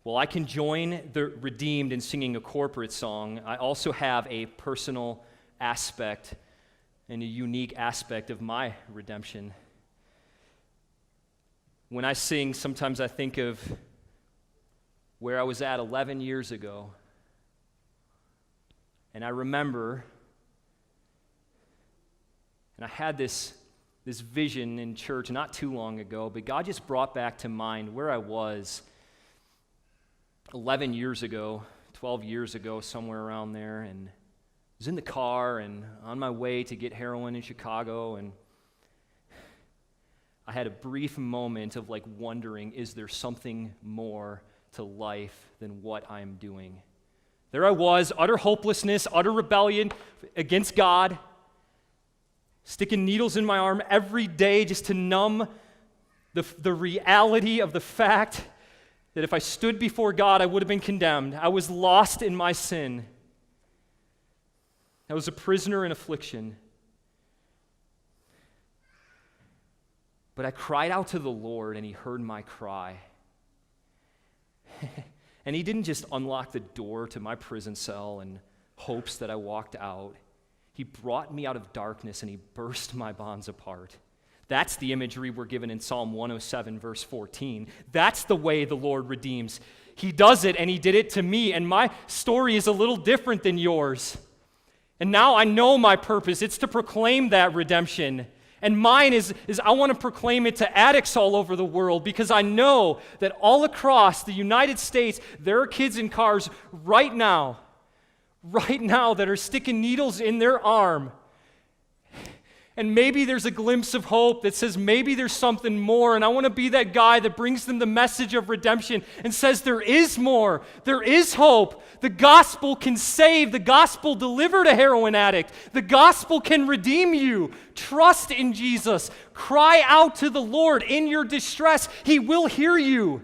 Well, I can join the redeemed in singing a corporate song. I also have a personal aspect and a unique aspect of my redemption. When I sing, sometimes I think of where I was at 11 years ago. And I remember, and I had this vision in church not too long ago, but God just brought back to mind where I was 11 years ago, 12 years ago, somewhere around there, and I was in the car and on my way to get heroin in Chicago, and I had a brief moment of wondering, is there something more to life than what I'm doing? There I was, utter hopelessness, utter rebellion against God, sticking needles in my arm every day just to numb the reality of the fact that if I stood before God, I would have been condemned. I was lost in my sin. I was a prisoner in affliction. But I cried out to the Lord, and He heard my cry. And He didn't just unlock the door to my prison cell in hopes that I walked out. He brought me out of darkness, and He burst my bonds apart. That's the imagery we're given in Psalm 107, verse 14. That's the way the Lord redeems. He does it, and He did it to me, and my story is a little different than yours. And now I know my purpose. It's to proclaim that redemption. And mine is I want to proclaim it to addicts all over the world, because I know that all across the United States, there are kids in cars right now that are sticking needles in their arm. And maybe there's a glimpse of hope that says maybe there's something more, and I want to be that guy that brings them the message of redemption and says there is more, there is hope. The gospel can save, the gospel delivered a heroin addict, the gospel can redeem you. Trust in Jesus. Cry out to the Lord in your distress. He will hear you.